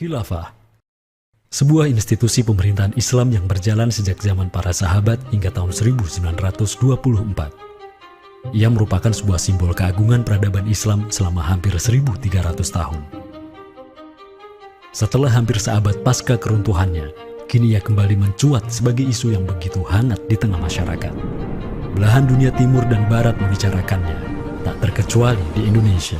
Khilafah, sebuah institusi pemerintahan Islam yang berjalan sejak zaman para sahabat hingga tahun 1924. Ia merupakan sebuah simbol keagungan peradaban Islam selama hampir 1.300 tahun. Setelah hampir seabad pasca keruntuhannya, kini ia kembali mencuat sebagai isu yang begitu hangat di tengah masyarakat. Belahan dunia timur dan barat membicarakannya, tak terkecuali di Indonesia.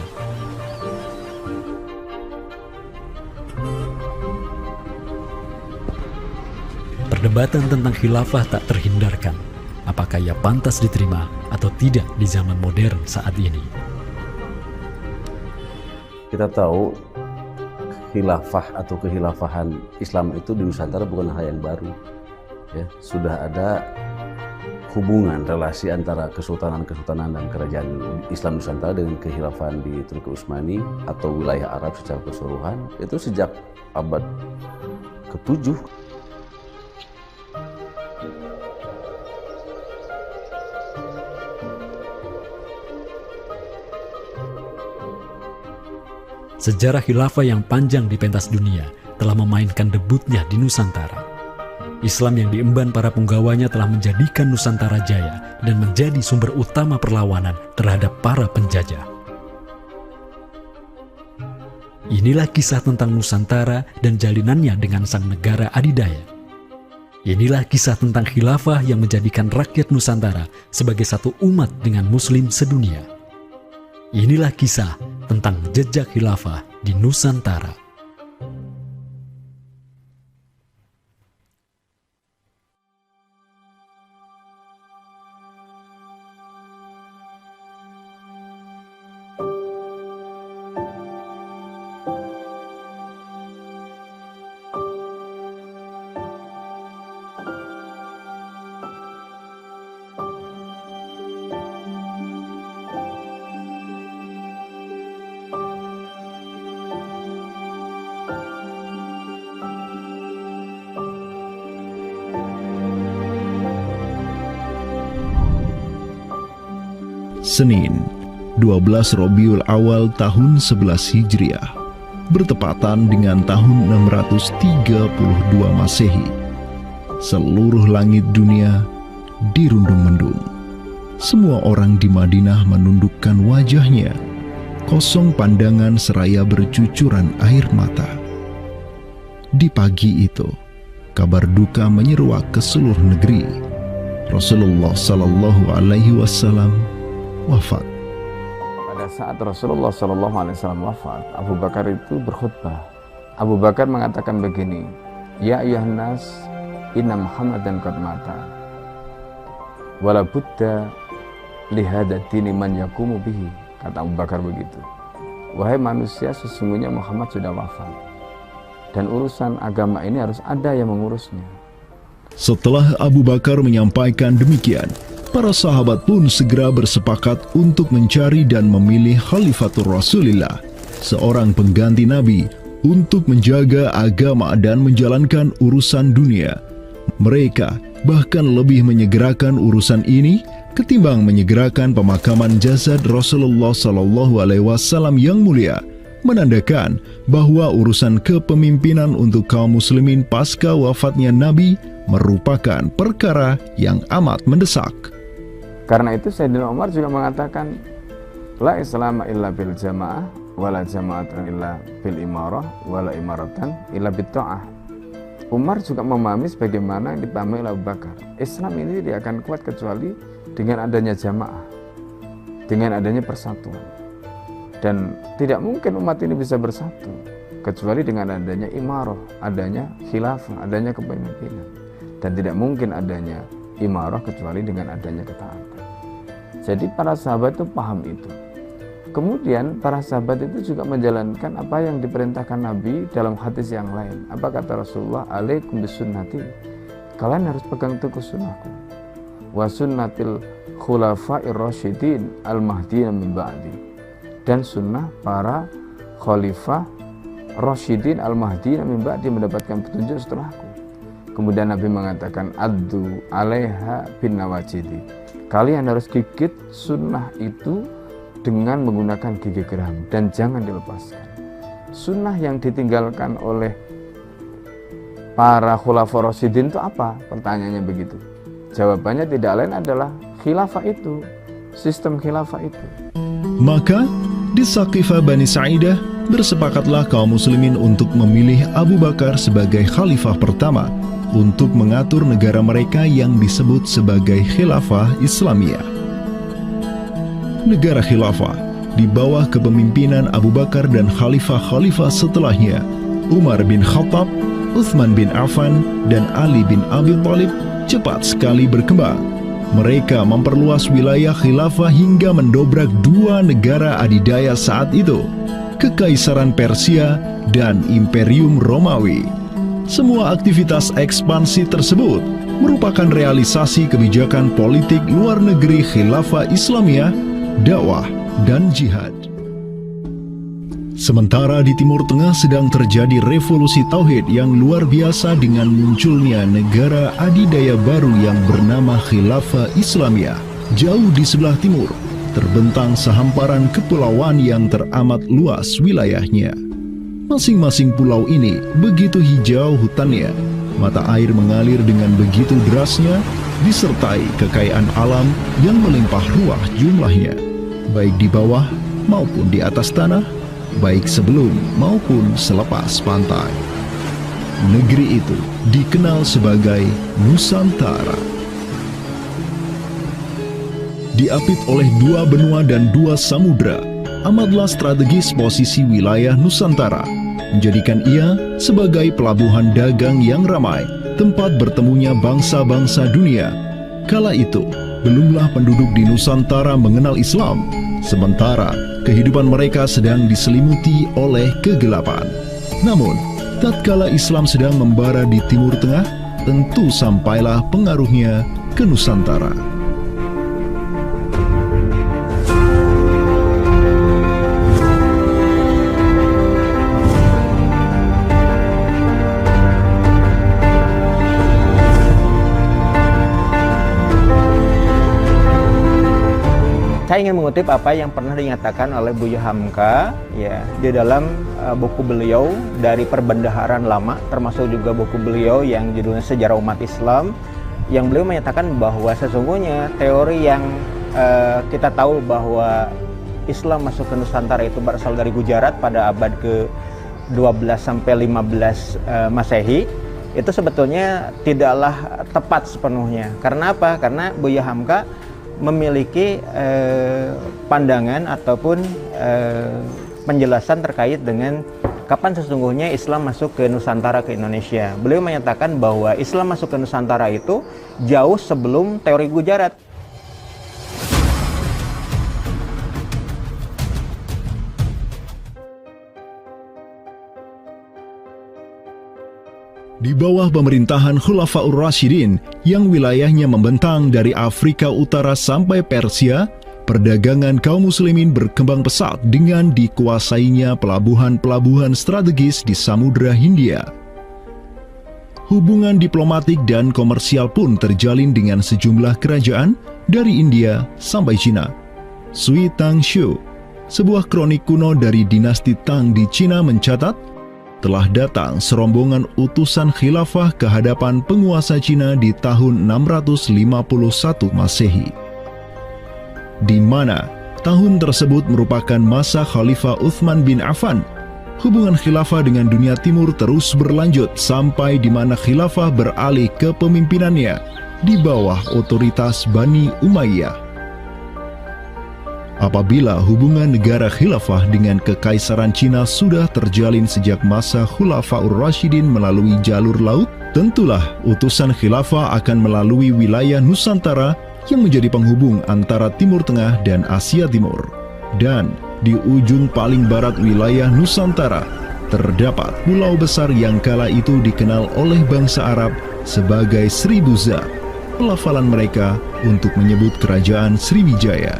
Perdebatan tentang khilafah tak terhindarkan. Apakah ia pantas diterima atau tidak di zaman modern saat ini? Kita tahu khilafah atau kehilafahan Islam itu di Nusantara bukan hal yang baru. Ya, sudah ada hubungan relasi antara kesultanan-kesultanan dan kerajaan Islam Nusantara dengan kehilafahan di Turki Utsmani atau wilayah Arab secara keseluruhan itu sejak abad ke-7. Sejarah khilafah yang panjang di pentas dunia telah memainkan debutnya di Nusantara. Islam yang diemban para punggawanya telah menjadikan Nusantara jaya dan menjadi sumber utama perlawanan terhadap para penjajah. Inilah kisah tentang Nusantara dan jalinannya dengan sang negara adidaya. Inilah kisah tentang khilafah yang menjadikan rakyat Nusantara sebagai satu umat dengan Muslim sedunia. Inilah kisah tentang jejak khilafah di Nusantara. Senin, 12 Rabiul Awal tahun 11 Hijriah, bertepatan dengan tahun 632 Masehi. Seluruh langit dunia dirundung mendung. Semua orang di Madinah menundukkan wajahnya, kosong pandangan seraya bercucuran air mata. Di pagi itu, kabar duka menyeruak ke seluruh negeri. Rasulullah Sallallahu Alaihi Wasallam wafat. Pada saat Rasulullah SAW wafat, Abu Bakar itu berkhutbah. Abu Bakar mengatakan begini, Ya ayyuhan nas, inna Muhammadan qad mata. Wala budda lihada dini man yakumu bihi. Kata Abu Bakar begitu. Wahai manusia, sesungguhnya Muhammad sudah wafat. Dan urusan agama ini harus ada yang mengurusnya. Setelah Abu Bakar menyampaikan demikian, para sahabat pun segera bersepakat untuk mencari dan memilih Khalifatur Rasulillah, seorang pengganti Nabi, untuk menjaga agama dan menjalankan urusan dunia. Mereka bahkan lebih menyegerakan urusan ini ketimbang menyegerakan pemakaman jasad Rasulullah SAW yang mulia, menandakan bahwa urusan kepemimpinan untuk kaum muslimin pasca wafatnya Nabi merupakan perkara yang amat mendesak. Karena itu Sayyidina Umar juga mengatakan, La islama illa bil jamaah, wala jama'atan illa bil imarah, wala imaratan illa bil ta'ah. Umar juga memahami sebagaimana yang dipahami oleh Abu Bakar. Islam ini tidak akan kuat kecuali dengan adanya jamaah, dengan adanya persatuan. Dan tidak mungkin umat ini bisa bersatu kecuali dengan adanya imarah, adanya khilafah, adanya kepemimpinan. Dan tidak mungkin adanya imarah kecuali dengan adanya ketaatan. Jadi para sahabat itu paham itu. Kemudian para sahabat itu juga menjalankan apa yang diperintahkan Nabi dalam hadis yang lain. Apa kata Rasulullah? Alaikum bisunnati. Kalian harus pegang teguh sunnahku. Wa sunnatil khulafa'ir rasyidin al-mahdiyyin min ba'di. Dan sunnah para khalifah rasyidin al-mahdiyyin min ba'di, mendapatkan petunjuk setelahku. Kemudian Nabi mengatakan, Addu alaiha bin nawajidi. Kalian harus gigit sunnah itu dengan menggunakan gigi geram dan jangan dilepaskan. sunnah yang ditinggalkan oleh para khulafaur rasyidin itu apa? Pertanyaannya begitu. Jawabannya tidak lain adalah khilafah itu, sistem khilafah itu. Maka di Saqifah Bani Sa'idah bersepakatlah kaum muslimin untuk memilih Abu Bakar sebagai khalifah pertama untuk mengatur negara mereka yang disebut sebagai khilafah Islamiyah. Negara khilafah di bawah kepemimpinan Abu Bakar dan khalifah-khalifah setelahnya, Umar bin Khattab, Utsman bin Affan, dan Ali bin Abi Thalib cepat sekali berkembang. Mereka memperluas wilayah khilafah hingga mendobrak dua negara adidaya saat itu, Kekaisaran Persia dan Imperium Romawi. Semua aktivitas ekspansi tersebut merupakan realisasi kebijakan politik luar negeri khilafah Islamiyah, dakwah, dan jihad. Sementara di Timur Tengah sedang terjadi revolusi tauhid yang luar biasa dengan munculnya negara adidaya baru yang bernama Khilafah Islamiyah. Jauh di sebelah timur, terbentang sehamparan kepulauan yang teramat luas wilayahnya. Masing-masing pulau ini begitu hijau hutannya, mata air mengalir dengan begitu derasnya, disertai kekayaan alam yang melimpah ruah jumlahnya, baik di bawah maupun di atas tanah, baik sebelum maupun selepas pantai. Negeri itu dikenal sebagai Nusantara. Diapit oleh dua benua dan dua samudra, amatlah strategis posisi wilayah Nusantara, menjadikan ia sebagai pelabuhan dagang yang ramai, tempat bertemunya bangsa-bangsa dunia. Kala itu, belumlah penduduk di Nusantara mengenal Islam, sementara kehidupan mereka sedang diselimuti oleh kegelapan. Namun, tatkala Islam sedang membara di Timur Tengah, tentu sampailah pengaruhnya ke Nusantara. Saya ingin mengutip apa yang pernah dinyatakan oleh Buya Hamka ya di dalam buku beliau dari Perbendaharaan Lama, termasuk juga buku beliau yang judulnya Sejarah Umat Islam, yang beliau menyatakan bahwa sesungguhnya teori yang kita tahu bahwa Islam masuk ke Nusantara itu berasal dari Gujarat pada abad ke-12 sampai 15 Masehi, itu sebetulnya tidaklah tepat sepenuhnya. Karena apa? Karena Buya Hamka memiliki pandangan ataupun penjelasan terkait dengan kapan sesungguhnya Islam masuk ke Nusantara, ke Indonesia. Beliau menyatakan bahwa Islam masuk ke Nusantara itu jauh sebelum teori Gujarat. Di bawah pemerintahan Khulafaur Rasyidin yang wilayahnya membentang dari Afrika Utara sampai Persia, perdagangan kaum muslimin berkembang pesat dengan dikuasainya pelabuhan-pelabuhan strategis di Samudra Hindia. Hubungan diplomatik dan komersial pun terjalin dengan sejumlah kerajaan dari India sampai Cina. Sui Tangshu, sebuah kronik kuno dari dinasti Tang di Cina mencatat, telah datang serombongan utusan khilafah ke hadapan penguasa Cina di tahun 651 Masehi, di mana tahun tersebut merupakan masa Khalifah Utsman bin Affan. Hubungan khilafah dengan dunia timur terus berlanjut sampai di mana khilafah beralih ke pemimpinannya di bawah otoritas Bani Umayyah. Apabila hubungan negara khilafah dengan kekaisaran Cina sudah terjalin sejak masa Khulafaur Rasyidin melalui jalur laut, tentulah utusan khilafah akan melalui wilayah Nusantara yang menjadi penghubung antara Timur Tengah dan Asia Timur. Dan di ujung paling barat wilayah Nusantara, terdapat pulau besar yang kala itu dikenal oleh bangsa Arab sebagai Sribuza, pelafalan mereka untuk menyebut kerajaan Sriwijaya.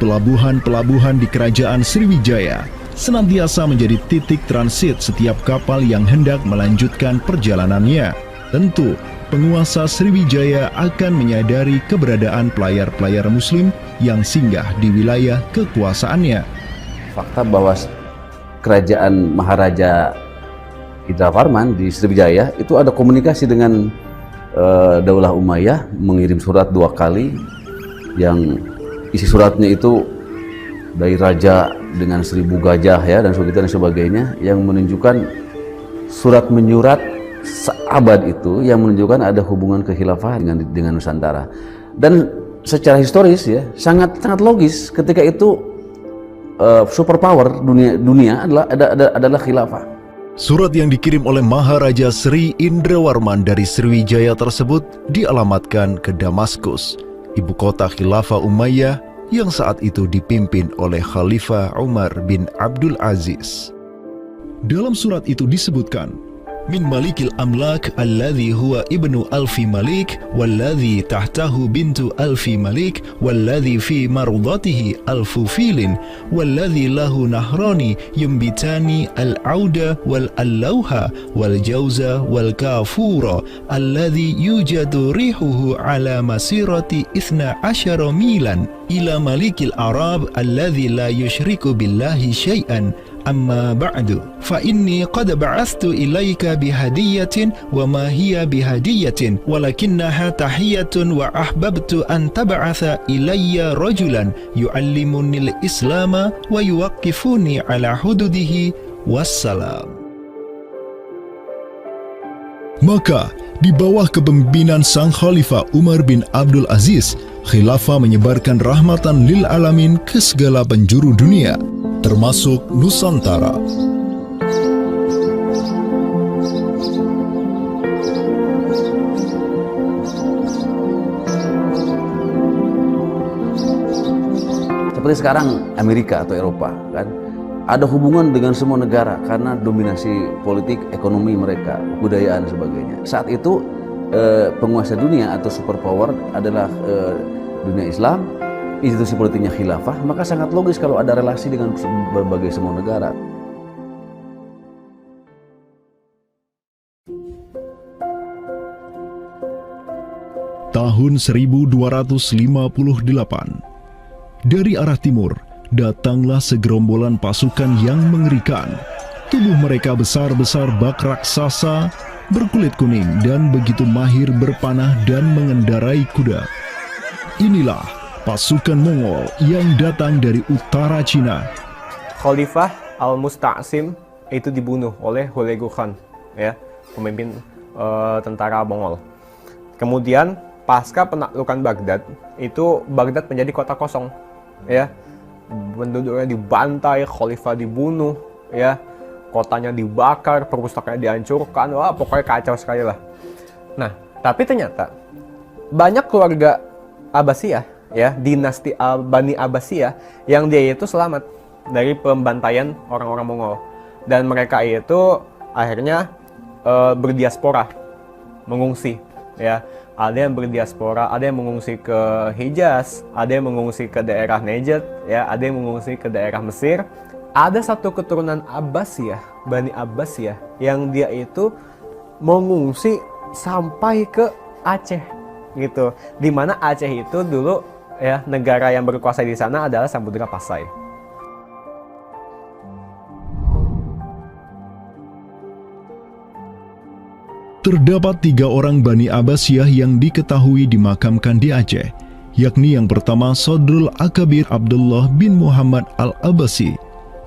Pelabuhan-pelabuhan di kerajaan Sriwijaya senantiasa menjadi titik transit setiap kapal yang hendak melanjutkan perjalanannya. Tentu, penguasa Sriwijaya akan menyadari keberadaan pelayar-pelayar muslim yang singgah di wilayah kekuasaannya. fakta bahwa kerajaan Maharaja Indravarman di Sriwijaya itu ada komunikasi dengan Daulah Umayyah, mengirim surat 2 kali yang isi suratnya itu dari raja dengan 1000 gajah ya dan sebagainya, yang menunjukkan surat menyurat seabad itu yang menunjukkan ada hubungan kekhilafahan dengan Nusantara. Dan secara historis ya sangat logis ketika itu superpower dunia adalah khilafah. Surat yang dikirim oleh Maharaja Sri Indrawarman dari Sriwijaya tersebut dialamatkan ke Damaskus, ibu kota Khilafah Umayyah yang saat itu dipimpin oleh Khalifah Umar bin Abdul Aziz. Dalam surat itu disebutkan, min malikil amlak alladhi huwa ibnu alfi malik walladhi tahtahu bintu alfi malik walladhi fi marudatihi alfu filin walladhi lahu nahrani yumbitani al-auda wal-allawha wal-jawza wal-kafura alladhi yujadu rihuhu ala masirati 12 milan ila malikil arab alladhi la yushriku billahi syai'an. Amma ba'du, fa inni qad ba'athtu ilaika bihadiyatin wa ma hiya bihadiyatin walakinnaha tahiyatun wa ahbabtu an tab'atha ilayya rajulan yu'allimunil islama wa yuwaqqifuni ala hududihi wassalam. Maka di bawah kepemimpinan sang Khalifah Umar bin Abdul Aziz, khilafah menyebarkan rahmatan lil alamin ke segala penjuru dunia, termasuk Nusantara. Seperti sekarang Amerika atau Eropa kan ada hubungan dengan semua negara karena dominasi politik, ekonomi mereka, budayaan dan sebagainya. Saat itu penguasa dunia atau superpower adalah dunia Islam, institusi politiknya khilafah, maka sangat logis kalau ada relasi dengan berbagai semua negara. Tahun 1258, dari arah timur datanglah segerombolan pasukan yang mengerikan. Tubuh mereka besar-besar bak raksasa, berkulit kuning dan begitu mahir berpanah dan mengendarai kuda. Inilah pasukan Mongol yang datang dari utara Cina. Khalifah Al-Musta'sim itu dibunuh oleh Hulagu Khan, ya, pemimpin tentara Mongol. Kemudian pasca penaklukan Baghdad, itu Baghdad menjadi kota kosong, ya. Penduduknya dibantai, khalifah dibunuh, ya. Kotanya dibakar, perpustakaannya dihancurkan, wah pokoknya kacau sekali lah. Nah, tapi ternyata banyak keluarga Abbasiyah, ya, dinasti Bani Abbasiyah yang dia itu selamat dari pembantaian orang-orang Mongol, dan mereka itu akhirnya berdiaspora, mengungsi, ya. Ada yang berdiaspora, ada yang mengungsi ke Hijaz, ada yang mengungsi ke daerah Najd, ya, ada yang mengungsi ke daerah Mesir. Ada satu keturunan Abbasiyah, Bani Abbasiyah, yang dia itu mengungsi sampai ke Aceh, gitu. Dimana Aceh itu dulu, ya, negara yang berkuasa di sana adalah Samudra Pasai. Terdapat 3 orang Bani Abbasiyah yang diketahui dimakamkan di Aceh, yakni yang pertama Sodrul Akabir Abdullah bin Muhammad Al-Abbasi,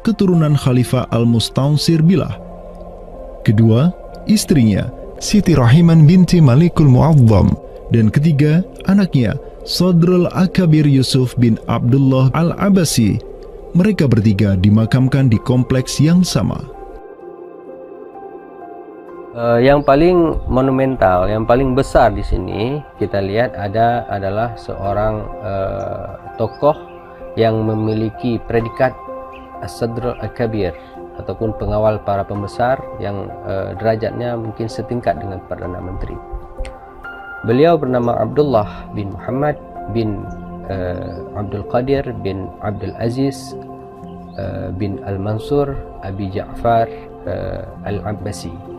keturunan Khalifah Al-Mustaunsir Billah. Kedua, istrinya Siti Rahiman binti Malikul Mu'azzam, dan ketiga, anaknya Sodrul Akabir Yusuf bin Abdullah Al-Abbasi. Mereka bertiga dimakamkan di kompleks yang sama. Yang paling monumental, yang paling besar di sini kita lihat adalah seorang tokoh yang memiliki predikat As-Sadr Al-Kabir ataupun pengawal para pembesar yang derajatnya mungkin setingkat dengan Perdana Menteri. Beliau bernama Abdullah bin Muhammad bin Abdul Qadir bin Abdul Aziz bin Al-Mansur Abi Ja'far Al-Abbasi,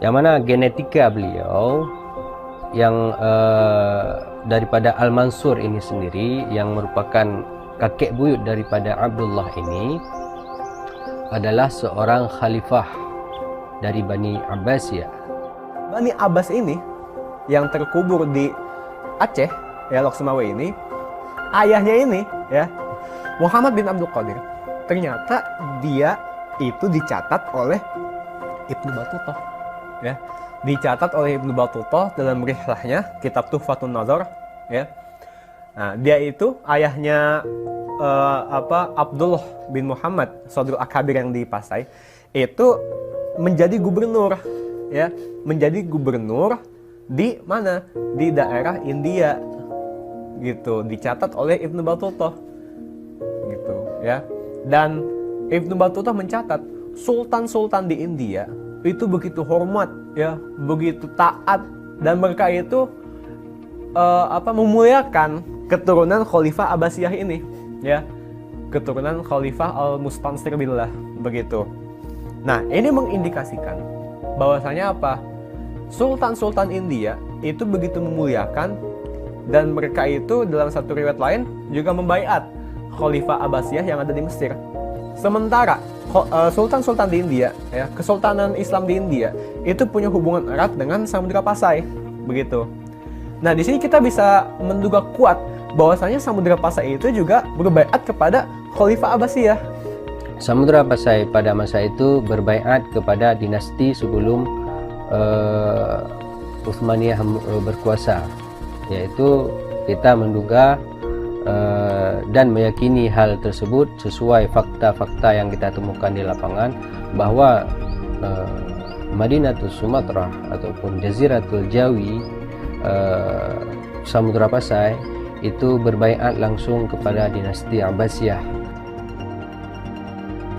yang mana genetika beliau yang daripada Al-Mansur ini sendiri yang merupakan kakek buyut daripada Abdullah ini adalah seorang khalifah dari Bani Abbasiyah. Bani Abbas ini yang terkubur di Aceh, ya, Lok Sumawe ini, ayahnya ini, ya, Muhammad bin Abdul Qadir, ternyata dia itu dicatat oleh Ibnu Battuta, ya, dicatat oleh Ibnu Battuta dalam rihlahnya kitab Tuhfatun Nazar, ya. Nah, dia itu ayahnya Abdullah bin Muhammad Sodrul Akabir yang di Pasai itu menjadi gubernur, ya, menjadi gubernur di mana? Di daerah India, gitu, dicatat oleh Ibnu Battuta, gitu, ya. Dan Ibnu Battuta mencatat sultan-sultan di India itu begitu hormat, ya, begitu taat, dan mereka itu memuliakan keturunan Khalifah Abbasiyah ini, ya, keturunan Khalifah Al-Mustansir Billah, begitu. Nah, ini mengindikasikan bahwasanya apa? Sultan-sultan India itu begitu memuliakan, dan mereka itu dalam satu riwayat lain juga membaiat Khalifah Abbasiyah yang ada di Mesir. Sementara sultan-sultan di India, ya, Kesultanan Islam di India itu punya hubungan erat dengan Samudra Pasai, begitu. Nah, di sini kita bisa menduga kuat bahwasanya Samudra Pasai itu juga berbaiat kepada Khalifah Abbasiyah. Samudra Pasai pada masa itu berbaiat kepada dinasti sebelum Utsmaniyah berkuasa, yaitu kita menduga dan meyakini hal tersebut sesuai fakta-fakta yang kita temukan di lapangan bahwa Madinatul Sumatera ataupun Jaziratul Jawi, Samudra Pasai itu berbaiat langsung kepada dinasti Abbasiyah.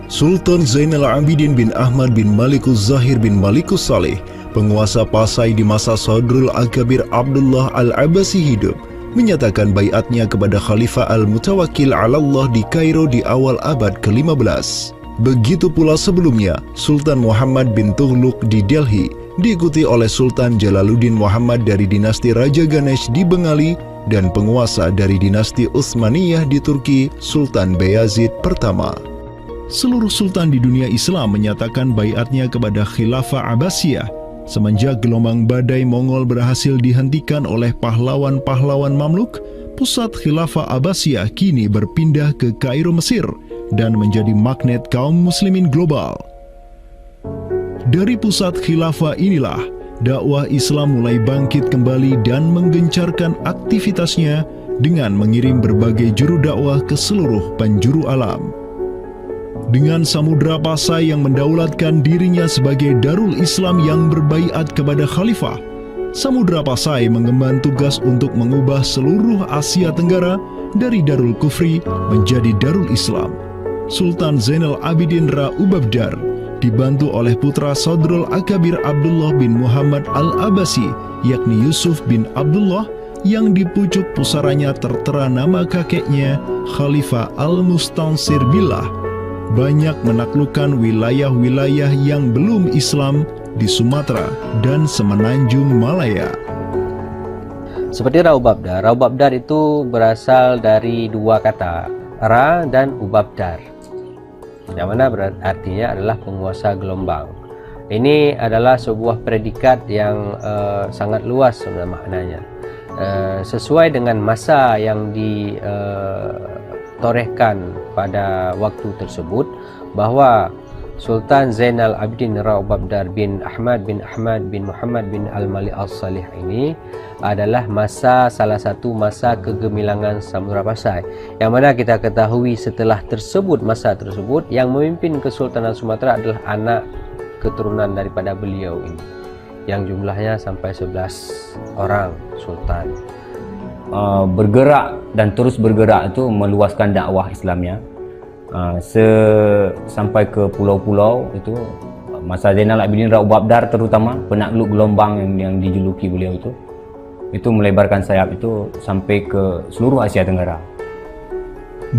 Sultan Zainal Abidin bin Ahmad bin Malikus Zahir bin Malikus Saleh, penguasa Pasai di masa Sodrul Akabir Abdullah Al-Abbasi hidup, menyatakan baiatnya kepada Khalifah Al-Mutawakkil 'ala Allah di Kairo di awal abad ke-15. Begitu pula sebelumnya, Sultan Muhammad bin Tughluk di Delhi diikuti oleh Sultan Jalaluddin Muhammad dari dinasti Raja Ganesh di Bengali dan penguasa dari dinasti Utsmaniyah di Turki, Sultan Bayazid pertama. Seluruh sultan di dunia Islam menyatakan baiatnya kepada Khilafah Abbasiyah semenjak gelombang badai Mongol berhasil dihentikan oleh pahlawan-pahlawan Mamluk. Pusat Khilafah Abbasiyah kini berpindah ke Kairo, Mesir, dan menjadi magnet kaum muslimin global. Dari pusat khilafah inilah dakwah Islam mulai bangkit kembali dan menggencarkan aktivitasnya dengan mengirim berbagai juru dakwah ke seluruh penjuru alam. Dengan Samudra Pasai yang mendaulatkan dirinya sebagai Darul Islam yang berbaiat kepada khalifah, Samudra Pasai mengemban tugas untuk mengubah seluruh Asia Tenggara dari Darul Kufri menjadi Darul Islam. Sultan Zainal Abidin Ra Ubabdar dibantu oleh putra Sodrul Akabir Abdullah bin Muhammad Al-Abbasi, yakni Yusuf bin Abdullah, yang di pucuk pusaranya tertera nama kakeknya Khalifah Al-Mustansir Billah, banyak menaklukkan wilayah-wilayah yang belum Islam di Sumatera dan Semenanjung Malaya. Seperti Ra Ubabdar. Ra Ubabdar itu berasal dari dua kata, Ra dan Ubabdar, yang mana artinya adalah penguasa gelombang. Ini adalah sebuah predikat yang sangat luas sebenarnya maknanya, sesuai dengan masa yang ditorehkan pada waktu tersebut, bahwa Sultan Zainal Abidin Ra Ubabdar bin Ahmad bin Muhammad bin Al-Malik Al-Salih ini adalah salah satu masa kegemilangan Samudra Pasai, yang mana kita ketahui setelah masa tersebut yang memimpin Kesultanan Sumatera adalah anak keturunan daripada beliau ini, yang jumlahnya sampai 11 orang sultan. Bergerak dan terus bergerak itu meluaskan dakwah Islamnya sampai ke pulau-pulau. Itu masa Zainal Abidin Ra Ubabdar, terutama penakluk gelombang yang dijuluki beliau itu melebarkan sayap itu sampai ke seluruh Asia Tenggara.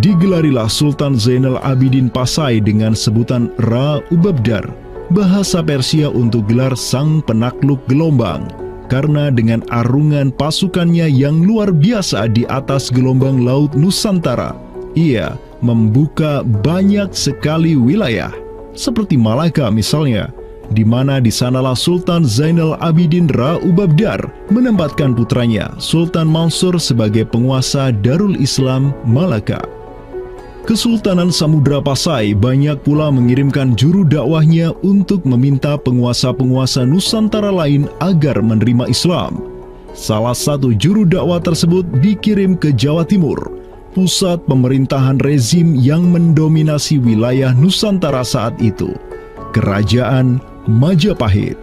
Digelarilah Sultan Zainal Abidin Pasai dengan sebutan Ra Ubabdar, bahasa Persia untuk gelar sang penakluk gelombang, karena dengan arungan pasukannya yang luar biasa di atas gelombang laut Nusantara, ia membuka banyak sekali wilayah, seperti Malaka misalnya, di mana di sanalah Sultan Zainal Abidin Ra Ubabdar menempatkan putranya Sultan Mansur sebagai penguasa Darul Islam Malaka. Kesultanan Samudra Pasai banyak pula mengirimkan juru dakwahnya untuk meminta penguasa-penguasa Nusantara lain agar menerima Islam. Salah satu juru dakwah tersebut dikirim ke Jawa Timur, pusat pemerintahan rezim yang mendominasi wilayah Nusantara saat itu, Kerajaan Majapahit.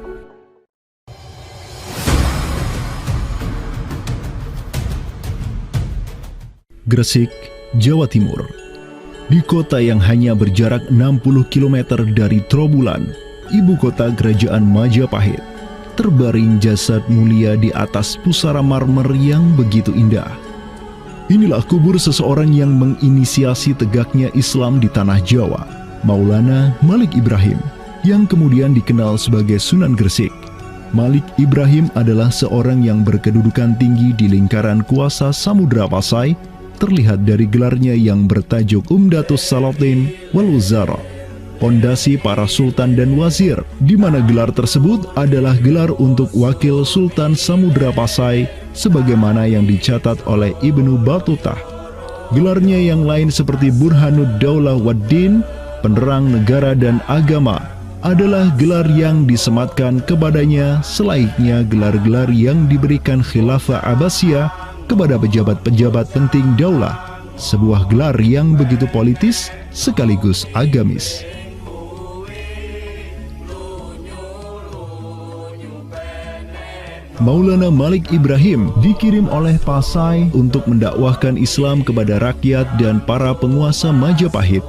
Gresik, Jawa Timur. Di kota yang hanya berjarak 60 km dari Trowulan, ibu kota Kerajaan Majapahit, terbaring jasad mulia di atas pusara marmer yang begitu indah. Inilah kubur seseorang yang menginisiasi tegaknya Islam di tanah Jawa, Maulana Malik Ibrahim, yang kemudian dikenal sebagai Sunan Gresik. Malik Ibrahim adalah seorang yang berkedudukan tinggi di lingkaran kuasa Samudra Pasai, terlihat dari gelarnya yang bertajuk Umdatus Salatin wal Wuzara, pondasi para sultan dan wazir, di mana gelar tersebut adalah gelar untuk wakil Sultan Samudra Pasai sebagaimana yang dicatat oleh Ibnu Batutah. Gelarnya yang lain seperti Burhanud Daulah Waddin, penerang negara dan agama, adalah gelar yang disematkan kepadanya selayaknya gelar-gelar yang diberikan Khilafah Abbasiyah kepada pejabat-pejabat penting daulah, sebuah gelar yang begitu politis sekaligus agamis. Maulana Malik Ibrahim dikirim oleh Pasai untuk mendakwahkan Islam kepada rakyat dan para penguasa Majapahit.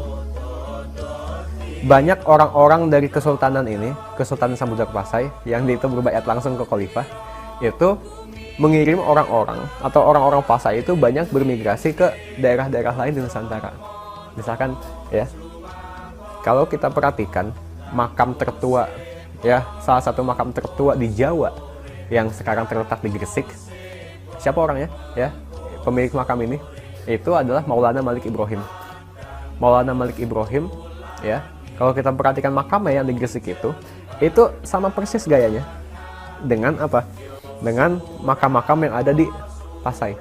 Banyak orang-orang dari kesultanan ini, Kesultanan Samudra Pasai, yang itu berbaiat langsung ke khalifah, itu mengirim orang-orang atau orang-orang Pasai itu banyak bermigrasi ke daerah-daerah lain di Nusantara. Misalkan ya, kalau kita perhatikan makam tertua ya, salah satu makam tertua di Jawa yang sekarang terletak di Gresik, siapa orangnya ya? Pemilik makam ini itu adalah Maulana Malik Ibrahim. Maulana Malik Ibrahim ya, kalau kita perhatikan makamnya yang di Gresik itu sama persis gayanya dengan apa? Dengan makam-makam yang ada di Pasai,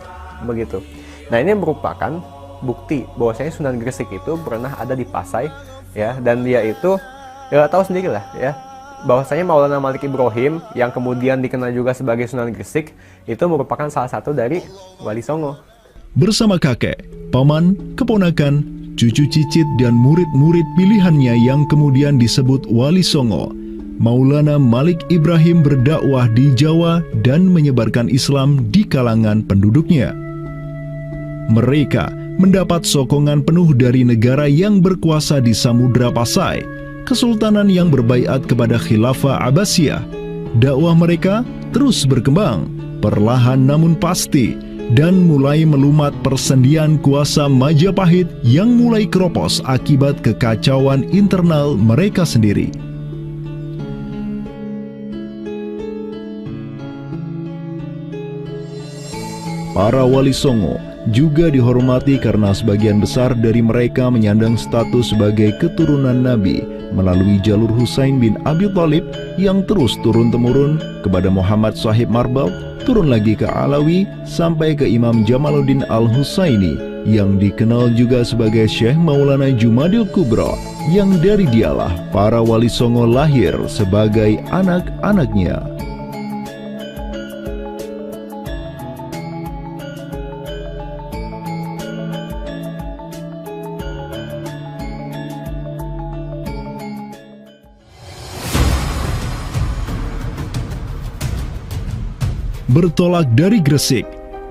begitu. Nah, ini merupakan bukti bahwasanya Sunan Gresik itu pernah ada di Pasai ya, dan dia itu ya tahu sendirilah ya, bahwasanya Maulana Malik Ibrahim yang kemudian dikenal juga sebagai Sunan Gresik itu merupakan salah satu dari Wali Songo. Bersama kakek, paman, keponakan, cucu cicit dan murid-murid pilihannya yang kemudian disebut Wali Songo, Maulana Malik Ibrahim berdakwah di Jawa dan menyebarkan Islam di kalangan penduduknya. Mereka mendapat sokongan penuh dari negara yang berkuasa di Samudra Pasai, kesultanan yang berbaiat kepada Khilafah Abbasiyah. Dakwah mereka terus berkembang, perlahan namun pasti, dan mulai melumat persendian kuasa Majapahit yang mulai keropos akibat kekacauan internal mereka sendiri. Para Wali Songo juga dihormati karena sebagian besar dari mereka menyandang status sebagai keturunan Nabi melalui jalur Husain bin Abi Thalib yang terus turun-temurun kepada Muhammad Sahib Marbal, turun lagi ke Alawi sampai ke Imam Jamaluddin Al-Husaini yang dikenal juga sebagai Syekh Maulana Jumadil Kubra, yang dari dialah para Wali Songo lahir sebagai anak-anaknya. Bertolak dari Gresik,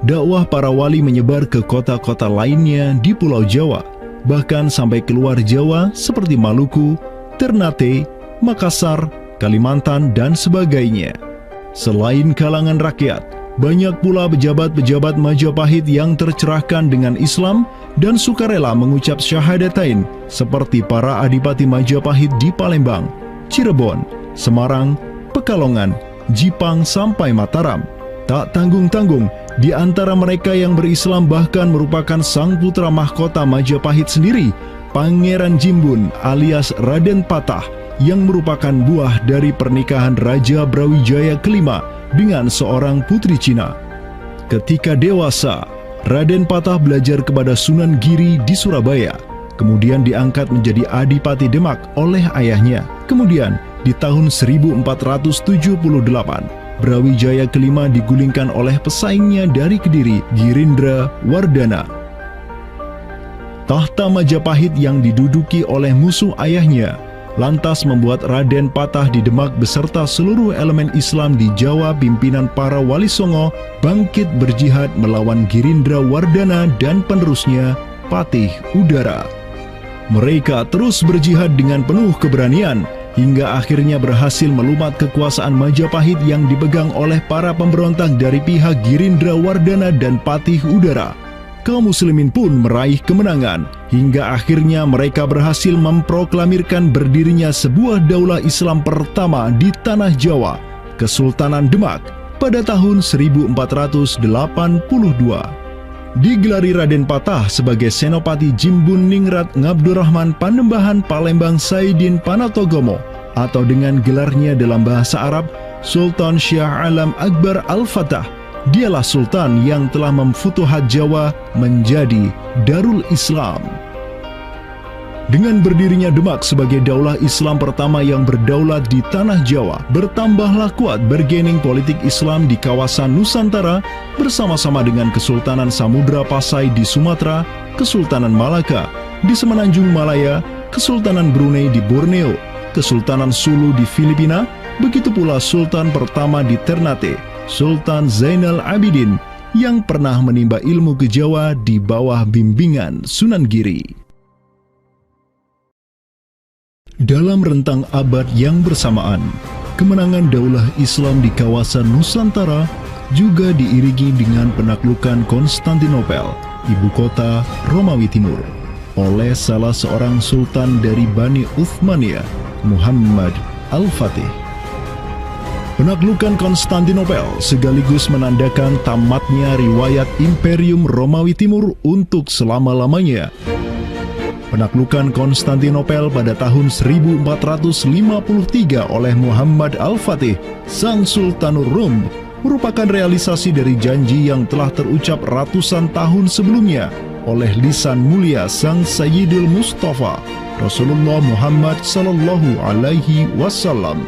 dakwah para wali menyebar ke kota-kota lainnya di Pulau Jawa, bahkan sampai keluar Jawa seperti Maluku, Ternate, Makassar, Kalimantan, dan sebagainya. Selain kalangan rakyat, banyak pula pejabat-pejabat Majapahit yang tercerahkan dengan Islam dan sukarela mengucap syahadatain, seperti para adipati Majapahit di Palembang, Cirebon, Semarang, Pekalongan, Jipang sampai Mataram. Tak tanggung-tanggung, di antara mereka yang berislam bahkan merupakan sang putra mahkota Majapahit sendiri, Pangeran Jimbun alias Raden Patah, yang merupakan buah dari pernikahan Raja Brawijaya kelima dengan seorang putri Cina. Ketika dewasa, Raden Patah belajar kepada Sunan Giri di Surabaya, kemudian diangkat menjadi Adipati Demak oleh ayahnya. Kemudian di tahun 1478, Brawijaya kelima digulingkan oleh pesaingnya dari Kediri, Girindra Wardana. Tahta Majapahit yang diduduki oleh musuh ayahnya lantas membuat Raden Patah di Demak beserta seluruh elemen Islam di Jawa pimpinan para Wali Songo bangkit berjihad melawan Girindra Wardana dan penerusnya Patih Udara. Mereka terus berjihad dengan penuh keberanian hingga akhirnya berhasil melumat kekuasaan Majapahit yang dipegang oleh para pemberontak dari pihak Girindra Wardana dan Patih Udara. Kaum muslimin pun meraih kemenangan hingga akhirnya mereka berhasil memproklamirkan berdirinya sebuah daulah Islam pertama di tanah Jawa, Kesultanan Demak, pada tahun 1482. Digelari Raden Patah sebagai Senopati Jimbun Ningrat Ngabdurrahman Panembahan Palembang Saidin Panatogomo, atau dengan gelarnya dalam bahasa Arab Sultan Syah Alam Akbar Al-Fatah. Dialah Sultan yang telah memfutuhat Jawa menjadi Darul Islam. Dengan berdirinya Demak sebagai daulah Islam pertama yang berdaulat di tanah Jawa, bertambahlah kuat bargaining politik Islam di kawasan Nusantara bersama-sama dengan Kesultanan Samudra Pasai di Sumatera, Kesultanan Malaka di Semenanjung Malaya, Kesultanan Brunei di Borneo, Kesultanan Sulu di Filipina, begitu pula Sultan pertama di Ternate, Sultan Zainal Abidin, yang pernah menimba ilmu ke Jawa di bawah bimbingan Sunan Giri. Dalam rentang abad yang bersamaan, kemenangan daulah Islam di kawasan Nusantara juga diiringi dengan penaklukan Konstantinopel, ibu kota Romawi Timur, oleh salah seorang sultan dari Bani Uthmaniyah, Muhammad Al-Fatih. Penaklukan Konstantinopel sekaligus menandakan tamatnya riwayat Imperium Romawi Timur untuk selama-lamanya. Penaklukan Konstantinopel pada tahun 1453 oleh Muhammad Al-Fatih, sang Sultanur Rum, merupakan realisasi dari janji yang telah terucap ratusan tahun sebelumnya oleh lisan mulia sang Sayyidul Mustafa, Rasulullah Muhammad Sallallahu Alaihi Wasallam.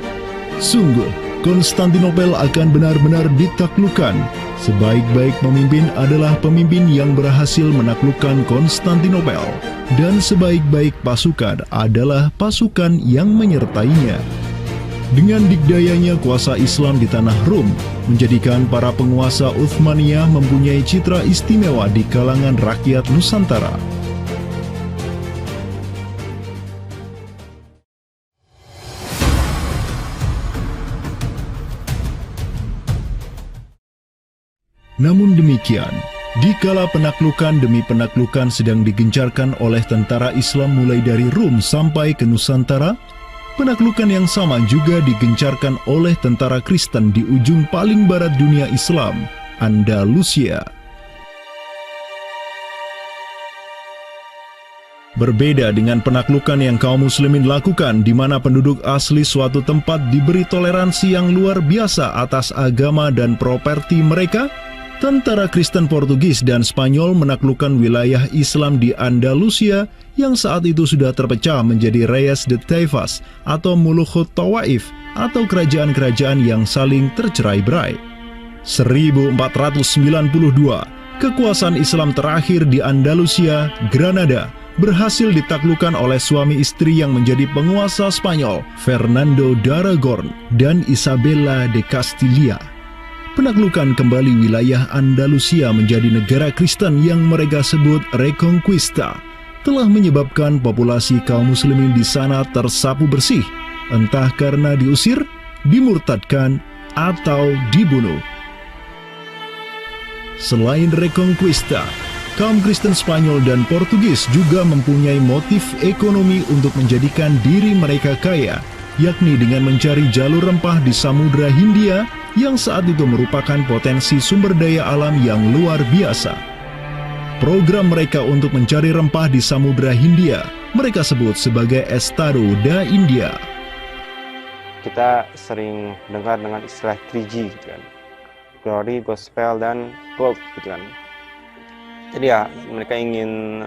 Sungguh, Konstantinopel akan benar-benar ditaklukkan. Sebaik-baik pemimpin adalah pemimpin yang berhasil menaklukkan Konstantinopel, dan sebaik-baik pasukan adalah pasukan yang menyertainya. Dengan dikdayanya kuasa Islam di tanah Rum, menjadikan para penguasa Uthmaniyah mempunyai citra istimewa di kalangan rakyat Nusantara. Namun demikian, dikala penaklukan demi penaklukan sedang digencarkan oleh tentara Islam mulai dari Rum sampai ke Nusantara, penaklukan yang sama juga digencarkan oleh tentara Kristen di ujung paling barat dunia Islam, Andalusia. Berbeda dengan penaklukan yang kaum muslimin lakukan, di mana penduduk asli suatu tempat diberi toleransi yang luar biasa atas agama dan properti mereka, tentara Kristen Portugis dan Spanyol menaklukkan wilayah Islam di Andalusia yang saat itu sudah terpecah menjadi Reyes de Taifas atau Mulukhut Tawaif atau kerajaan-kerajaan yang saling tercerai-berai. 1492, kekuasaan Islam terakhir di Andalusia, Granada, berhasil ditaklukkan oleh suami istri yang menjadi penguasa Spanyol, Fernando de Aragorn dan Isabella de Castilla. Penaklukan kembali wilayah Andalusia menjadi negara Kristen yang mereka sebut Reconquista telah menyebabkan populasi kaum muslimin di sana tersapu bersih, entah karena diusir, dimurtadkan, atau dibunuh. Selain Reconquista, kaum Kristen Spanyol dan Portugis juga mempunyai motif ekonomi untuk menjadikan diri mereka kaya, yakni dengan mencari jalur rempah di Samudra Hindia yang saat itu merupakan potensi sumber daya alam yang luar biasa. Program mereka untuk mencari rempah di Samudra Hindia mereka sebut sebagai Estado da India. Kita sering dengar dengan istilah 3G gitu kan. Glory, Gospel, dan Gold gitu kan. Jadi ya mereka ingin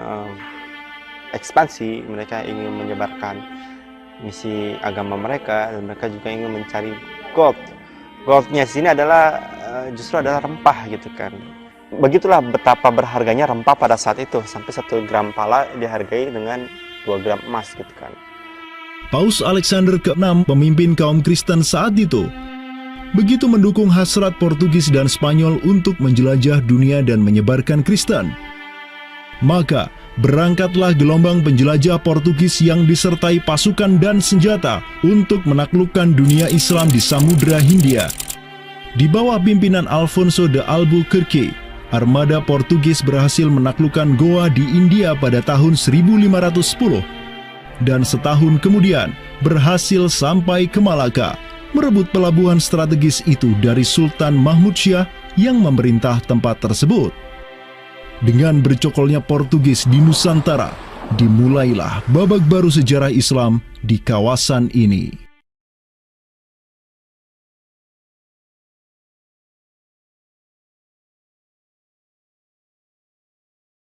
ekspansi, mereka ingin menyebarkan misi agama mereka, dan mereka juga ingin mencari gold. Goldnya di sini adalah justru adalah rempah gitu kan. Begitulah betapa berharganya rempah pada saat itu, sampai 1 gram pala dihargai dengan 2 gram emas gitu kan. Paus Alexander ke-6, pemimpin kaum Kristen saat itu, begitu mendukung hasrat Portugis dan Spanyol untuk menjelajah dunia dan menyebarkan Kristen. Maka, berangkatlah gelombang penjelajah Portugis yang disertai pasukan dan senjata untuk menaklukkan dunia Islam di Samudra Hindia. Di bawah pimpinan Alfonso de Albuquerque, armada Portugis berhasil menaklukkan Goa di India pada tahun 1510. Dan setahun kemudian, berhasil sampai ke Malaka, merebut pelabuhan strategis itu dari Sultan Mahmud Syah yang memerintah tempat tersebut. Dengan bercokolnya Portugis di Nusantara, dimulailah babak baru sejarah Islam di kawasan ini.